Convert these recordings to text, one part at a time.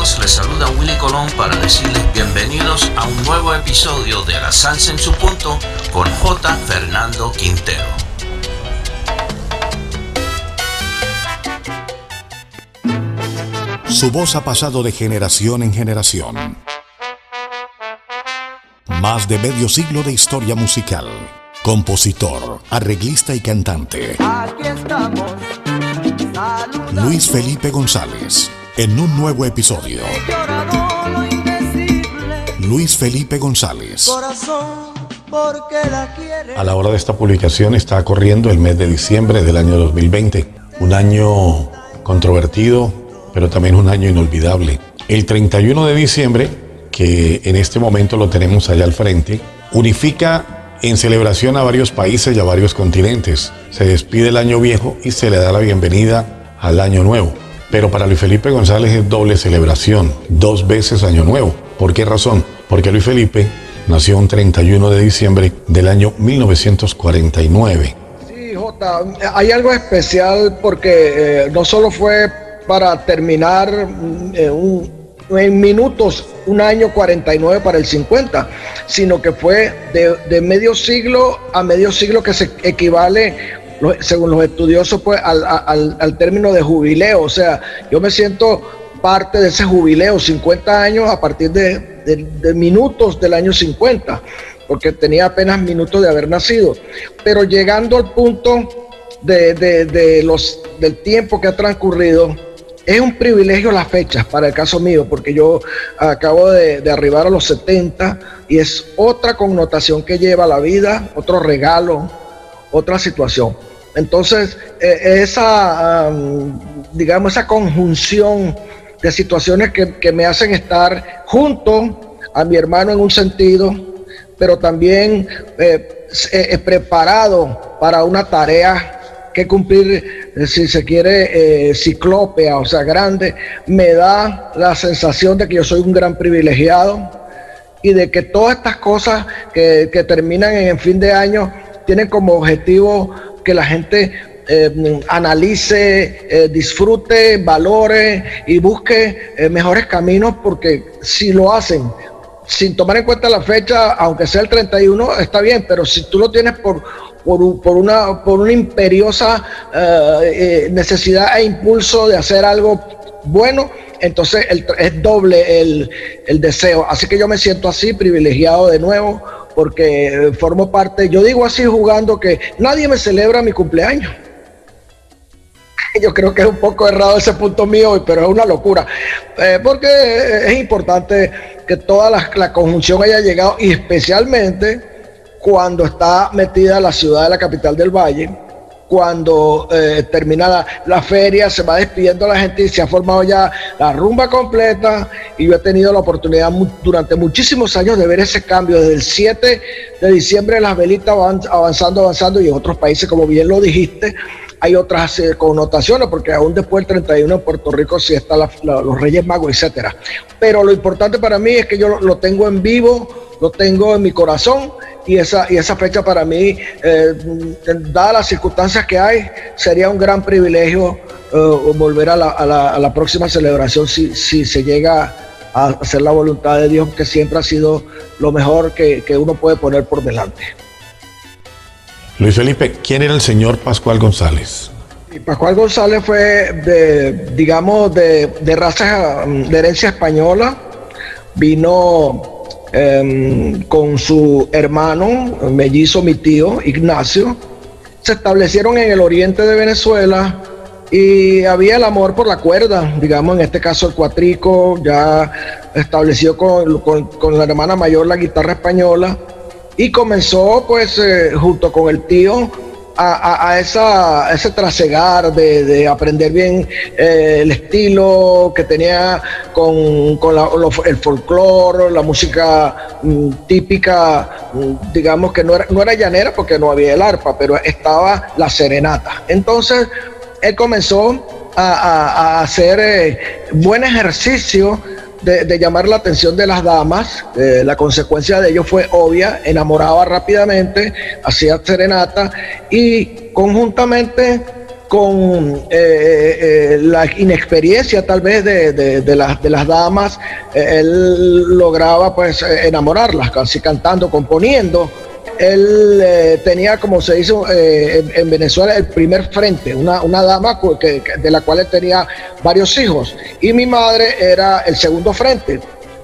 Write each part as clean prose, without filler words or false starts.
amigos, les saluda Willy Colón para decirles bienvenidos a un nuevo episodio de La Salsa en su punto con J. Fernando Quintero. Su voz ha pasado de generación en generación. Más de medio siglo de historia musical. Compositor, arreglista y cantante. Aquí estamos, Luis Felipe González, en un nuevo episodio. Luis Felipe González. A la hora de esta publicación está corriendo el mes de diciembre del año 2020. Un año controvertido, pero también un año inolvidable. El 31 de diciembre, que en este momento lo tenemos allá al frente, unifica en celebración a varios países y a varios continentes. Se despide el año viejo y se le da la bienvenida al año nuevo. Pero para Luis Felipe González es doble celebración, 2 veces año nuevo. ¿Por qué razón? Porque Luis Felipe nació un 31 de diciembre del año 1949. Sí, Jota, hay algo especial porque no solo fue para terminar en minutos un año 49 para el 50, sino que fue de medio siglo a medio siglo, que se equivale, según los estudiosos, pues al término de jubileo. O sea, yo me siento parte de ese jubileo, 50 años a partir de minutos del año 50, porque tenía apenas minutos de haber nacido. Pero llegando al punto del tiempo que ha transcurrido, es un privilegio las fechas para el caso mío, porque yo acabo de arribar a los 70 y es otra connotación que lleva la vida, otro regalo, otra situación. Entonces, esa conjunción de situaciones que me hacen estar junto a mi hermano en un sentido, pero también preparado para una tarea que cumplir, si se quiere, ciclópea, o sea, grande, me da la sensación de que yo soy un gran privilegiado y de que todas estas cosas que terminan en el fin de año tienen como objetivo que la gente analice, disfrute, valore y busque mejores caminos, porque si lo hacen sin tomar en cuenta la fecha, aunque sea el 31, está bien, pero si tú lo tienes por una imperiosa necesidad e impulso de hacer algo bueno, entonces es doble el deseo. Así que yo me siento así, privilegiado de nuevo, porque formo parte, yo digo así jugando, que nadie me celebra mi cumpleaños. Yo creo que es un poco errado ese punto mío, pero es una locura, porque es importante que toda la conjunción haya llegado, y especialmente cuando está metida la ciudad de la capital del Valle, cuando termina la feria, se va despidiendo la gente y se ha formado ya la rumba completa. Y yo he tenido la oportunidad durante muchísimos años de ver ese cambio, desde el 7 de diciembre las velitas van avanzando, y en otros países, como bien lo dijiste, hay otras connotaciones, porque aún después del 31 en Puerto Rico sí están los Reyes Magos, etcétera. Pero lo importante para mí es que yo lo tengo en vivo, lo tengo en mi corazón, y esa fecha para mí, dadas las circunstancias que hay, sería un gran privilegio volver a la próxima celebración, si se llega a hacer la voluntad de Dios, que siempre ha sido lo mejor que uno puede poner por delante. Luis Felipe, ¿quién era el señor Pascual González? Pascual González fue de raza, de herencia española. Vino con su hermano mellizo, mi tío Ignacio. Se establecieron en el oriente de Venezuela y había el amor por la cuerda, digamos, en este caso el cuatrico, ya establecido con la hermana mayor la guitarra española, y comenzó pues junto con el tío a ese trasegar de aprender bien el estilo que tenía con el folclore, la música típica, digamos que no era llanera porque no había el arpa, pero estaba la serenata. Entonces él comenzó a hacer buen ejercicio de llamar la atención de las damas. La consecuencia de ello fue obvia: enamoraba rápidamente, hacía serenata, y conjuntamente la inexperiencia tal vez de las damas, él lograba pues enamorarlas, casi cantando, componiendo. Él tenía, como se dice en Venezuela, el primer frente, una dama de la cual él tenía varios hijos, y mi madre era el segundo frente.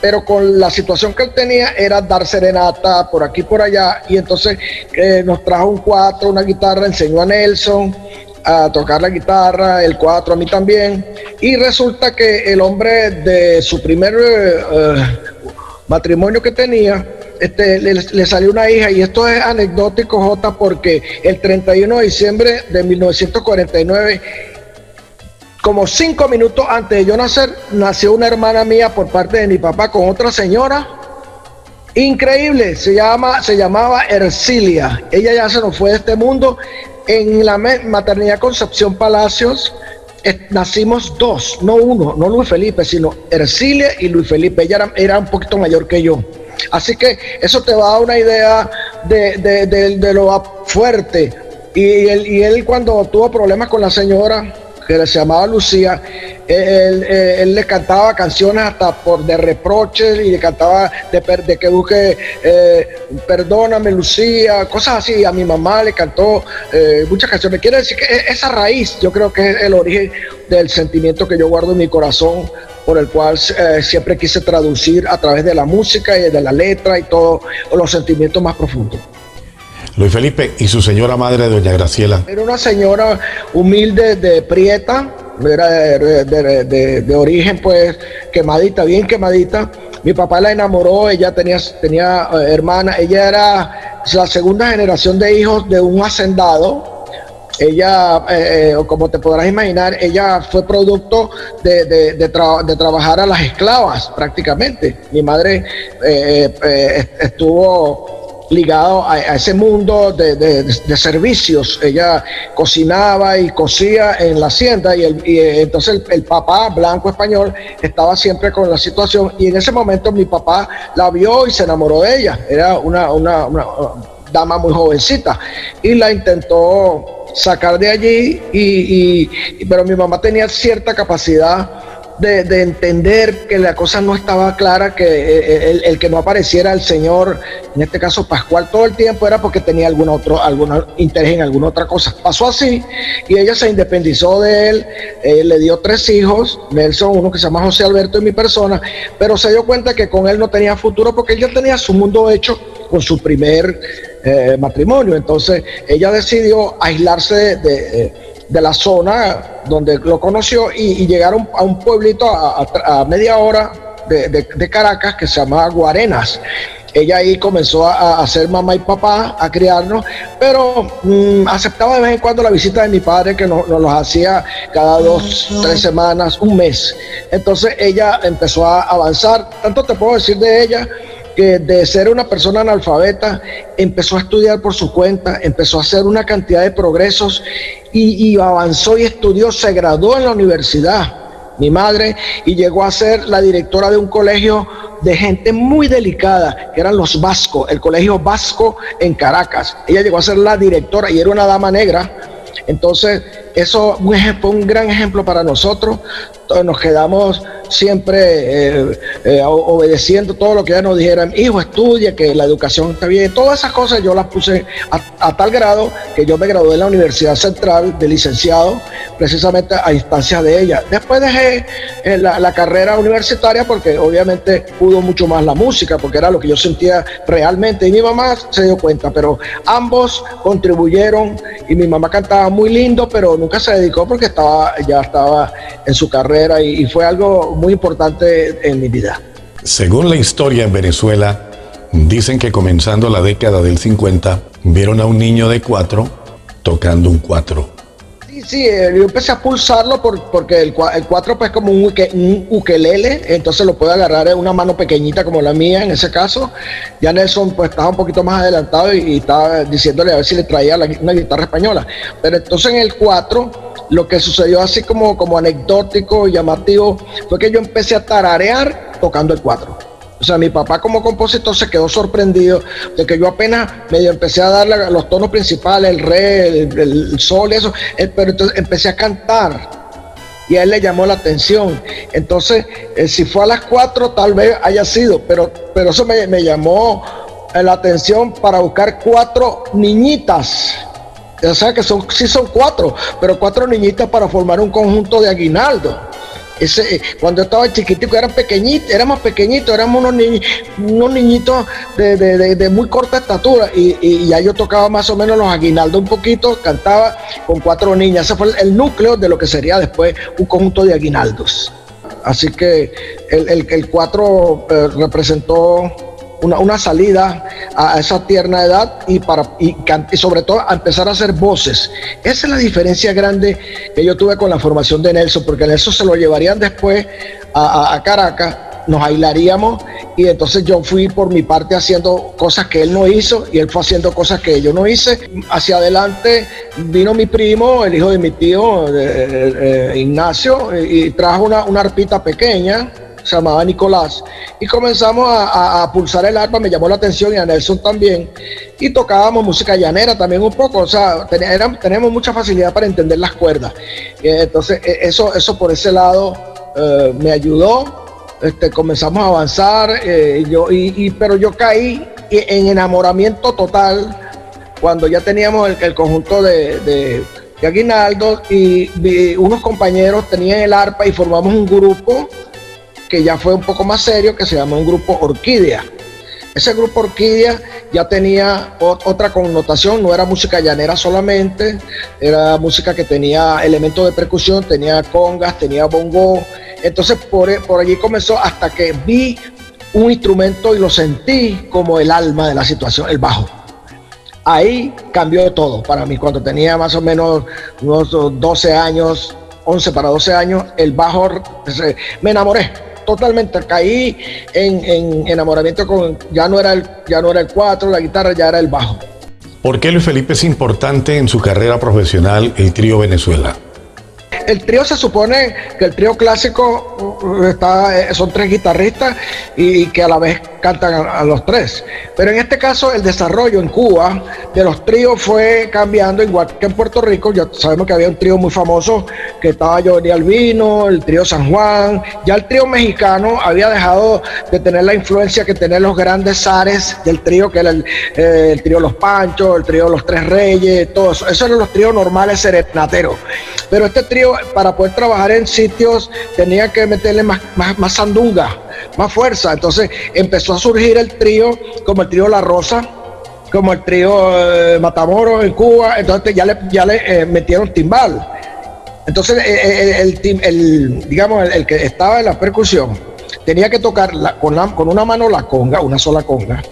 Pero con la situación que él tenía era dar serenata por aquí y por allá, y entonces nos trajo un cuatro, una guitarra, enseñó a Nelson a tocar la guitarra, el cuatro a mí también, y resulta que el hombre de su primer matrimonio que tenía, le salió una hija, y esto es anecdótico, Jota, porque el 31 de diciembre de 1949, como 5 minutos antes de yo nacer, nació una hermana mía por parte de mi papá con otra señora. Increíble, se llamaba Ercilia. Ella ya se nos fue de este mundo. En la maternidad Concepción Palacios nacimos dos, no uno, no Luis Felipe, sino Ercilia y Luis Felipe. Ella era un poquito mayor que yo. Así que eso te va a dar una idea de lo fuerte. Y él cuando tuvo problemas con la señora, que se llamaba Lucía, él le cantaba canciones hasta de reproches, y le cantaba de que busque perdóname Lucía, cosas así. A mi mamá le cantó muchas canciones. Quiere decir que esa raíz, yo creo que es el origen del sentimiento que yo guardo en mi corazón, por el cual siempre quise traducir a través de la música y de la letra y todos los sentimientos más profundos. Luis Felipe, ¿y su señora madre, doña Graciela? Era una señora humilde, de prieta, era de origen pues quemadita, bien quemadita. Mi papá la enamoró, ella tenía hermana, ella era la segunda generación de hijos de un hacendado. Ella, como te podrás imaginar, ella fue producto de trabajar a las esclavas prácticamente. Mi madre estuvo ligado a ese mundo de servicios. Ella cocinaba y cosía en la hacienda, y entonces el papá blanco español estaba siempre con la situación, y en ese momento mi papá la vio y se enamoró de ella. Era una dama muy jovencita, y la intentó sacar de allí, pero mi mamá tenía cierta capacidad de entender que la cosa no estaba clara, que el que no apareciera el señor, en este caso Pascual, todo el tiempo era porque tenía algún interés en alguna otra cosa. Pasó así, y ella se independizó de él, le dio 3 hijos, Nelson, uno que se llama José Alberto, y mi persona, pero se dio cuenta que con él no tenía futuro, porque él ya tenía su mundo hecho con su primer matrimonio. Entonces ella decidió aislarse de la zona donde lo conoció, y llegaron a un pueblito a media hora de Caracas, que se llamaba Guarenas. Ella ahí comenzó a ser mamá y papá, a criarnos, pero aceptaba de vez en cuando la visita de mi padre, que nos los hacía cada 2, 3 semanas, un mes. Entonces ella empezó a avanzar. Tanto te puedo decir de ella, que de ser una persona analfabeta, empezó a estudiar por su cuenta, empezó a hacer una cantidad de progresos, y avanzó y estudió, se graduó en la universidad, mi madre, y llegó a ser la directora de un colegio de gente muy delicada, que eran los Vascos, el colegio vasco en Caracas. Ella llegó a ser la directora, y era una dama negra. Entonces eso fue un gran ejemplo para nosotros. Nos quedamos siempre obedeciendo todo lo que ella nos dijera. Hijo, estudia, que la educación está bien. Todas esas cosas yo las puse a tal grado que yo me gradué en la Universidad Central de licenciado, precisamente a instancias de ella. Después dejé la carrera universitaria, porque obviamente pudo mucho más la música, porque era lo que yo sentía realmente, y mi mamá se dio cuenta, pero ambos contribuyeron, y mi mamá cantaba muy lindo, pero nunca se dedicó porque ya estaba en su carrera, y fue algo muy importante en mi vida. Según la historia en Venezuela, dicen que comenzando la década del 50, vieron a un niño de 4 tocando un 4. Sí, yo empecé a pulsarlo porque el 4 pues como un ukelele, entonces lo puede agarrar en una mano pequeñita como la mía en ese caso. Ya Nelson pues estaba un poquito más adelantado, y estaba diciéndole a ver si le traía una guitarra española. Pero entonces en el 4, lo que sucedió así como anecdótico y llamativo, fue que yo empecé a tararear tocando el 4. O sea, mi papá como compositor se quedó sorprendido de que yo apenas medio empecé a dar los tonos principales, el re, el sol y eso, pero entonces empecé a cantar y a él le llamó la atención. Entonces, si fue a las 4 tal vez haya sido, pero eso me llamó la atención para buscar 4 niñitas. O sea que sí son 4, pero 4 niñitas para formar un conjunto de aguinaldo. Cuando yo estaba chiquitico éramos pequeñitos, éramos unos niñitos de muy corta estatura y ya yo tocaba más o menos los aguinaldos un poquito, cantaba con 4 niñas. Ese fue el núcleo de lo que sería después un conjunto de aguinaldos. Así que el 4 representó una salida a esa tierna edad y sobre todo a empezar a hacer voces. Esa es la diferencia grande que yo tuve con la formación de Nelson, porque Nelson se lo llevarían después a Caracas, nos aislaríamos y entonces yo fui por mi parte haciendo cosas que él no hizo y él fue haciendo cosas que yo no hice. Hacia adelante vino mi primo, el hijo de mi tío Ignacio, y trajo una arpita pequeña, se llamaba Nicolás, y comenzamos a pulsar el arpa. Me llamó la atención, y a Nelson también, y tocábamos música llanera también un poco. O sea, tenemos mucha facilidad para entender las cuerdas. Entonces eso por ese lado me ayudó. Comenzamos a avanzar, pero yo caí en enamoramiento total cuando ya teníamos el conjunto de aguinaldo, y unos compañeros tenían el arpa y formamos un grupo que ya fue un poco más serio, que se llamó un grupo Orquídea. Ese grupo Orquídea ya tenía otra connotación, no era música llanera solamente, era música que tenía elementos de percusión, tenía congas, tenía bongo. Entonces por allí comenzó, hasta que vi un instrumento y lo sentí como el alma de la situación, el bajo. Ahí cambió todo para mí. Cuando tenía más o menos unos 12 años, 11 para 12 años, el bajo, me enamoré totalmente, caí en enamoramiento ya no era el 4, la guitarra, ya era el bajo. ¿Por qué Luis Felipe es importante en su carrera profesional el Trío Venezuela? El trío, se supone que el trío clásico son 3 guitarristas y que a la vez cantan a los 3. Pero en este caso el desarrollo en Cuba de los tríos fue cambiando, igual que en Puerto Rico. Ya sabemos que había un trío muy famoso que estaba Johnny Albino, el trío San Juan. Ya el trío mexicano había dejado de tener la influencia que tenían los grandes zares del trío, que era el trío Los Panchos, el trío Los Tres Reyes, todo eso. Esos eran los tríos normales serenateros. Pero este trío, para poder trabajar en sitios, tenía que meterle más sandunga, más fuerza. Entonces empezó a surgir el trío, como el trío La Rosa, como el trío Matamoros en Cuba. Entonces ya le metieron timbal. Entonces el que estaba en la percusión tenía que tocar con una mano la conga, una sola conga.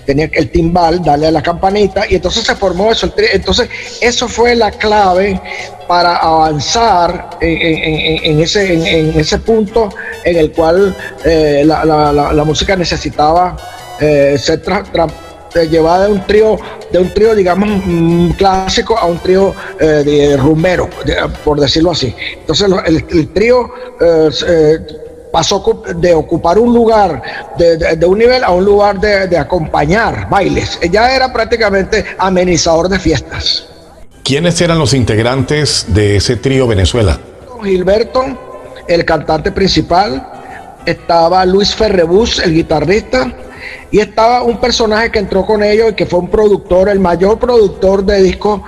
Tenía el timbal, darle a la campanita, y entonces se formó eso. Entonces eso fue la clave para avanzar en ese punto en el cual la música necesitaba ser llevada de un trío digamos clásico a un trío de rumbero, por decirlo así. Entonces el trío pasó de ocupar un lugar de un nivel a un lugar de acompañar bailes. Ya era prácticamente amenizador de fiestas. ¿Quiénes eran los integrantes de ese trío Venezuela? Gilberto, el cantante principal, estaba Luis Ferrebus, el guitarrista, y estaba un personaje que entró con ellos y que fue un productor, el mayor productor de discos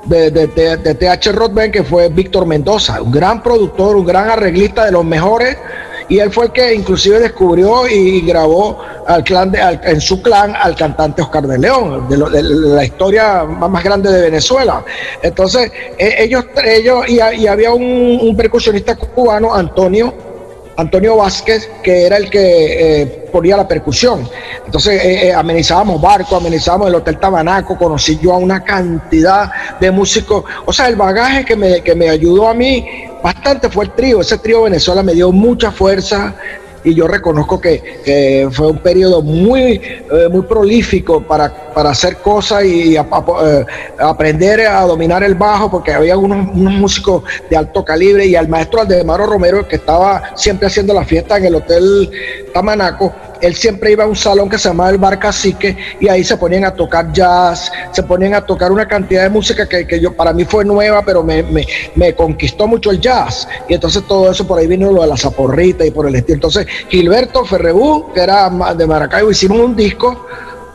de TH Rock Band, que fue Víctor Mendoza, un gran productor, un gran arreglista, de los mejores. Y él fue el que inclusive descubrió y grabó en su clan al cantante Oscar de León, de la historia más grande de Venezuela. Entonces ellos y había un percusionista cubano, Antonio Vázquez, que era el que ponía la percusión. Entonces amenizábamos Barco, amenizábamos el Hotel Tabanaco, conocí yo a una cantidad de músicos. O sea, el bagaje que me ayudó a mí bastante fue el trío. Ese trío Venezuela me dio mucha fuerza, y yo reconozco que fue un periodo muy prolífico para hacer cosas y aprender a dominar el bajo, porque había unos músicos de alto calibre, y al maestro Aldemaro Romero, que estaba siempre haciendo la fiesta en el Hotel Tamanaco, él siempre iba a un salón que se llamaba el Bar Cacique, y ahí se ponían a tocar jazz, se ponían a tocar una cantidad de música que yo, para mí fue nueva, pero me conquistó mucho el jazz. Y entonces todo eso, por ahí vino lo de la zaporrita y por el estilo. Entonces Gilberto Ferrebú, que era de Maracaibo, hicimos un disco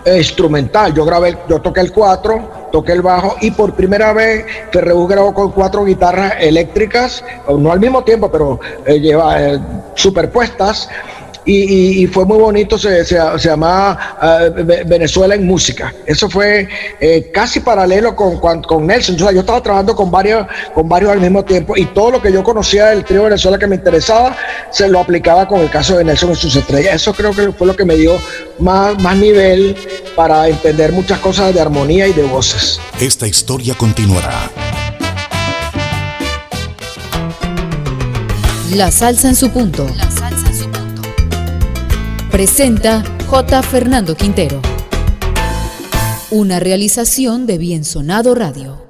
instrumental. Yo toqué el 4, toqué el bajo, y por primera vez Ferrebú grabó con 4 guitarras eléctricas, no al mismo tiempo, pero superpuestas. Y fue muy bonito, se llamaba Venezuela en Música. Eso fue casi paralelo con Nelson. Yo estaba trabajando con varios al mismo tiempo, y todo lo que yo conocía del trío Venezuela que me interesaba, se lo aplicaba con el caso de Nelson en sus estrellas. Eso creo que fue lo que me dio más nivel para entender muchas cosas de armonía y de voces. Esta historia continuará. La salsa en su punto. Presenta J. Fernando Quintero. Una realización de Bien Sonado Radio.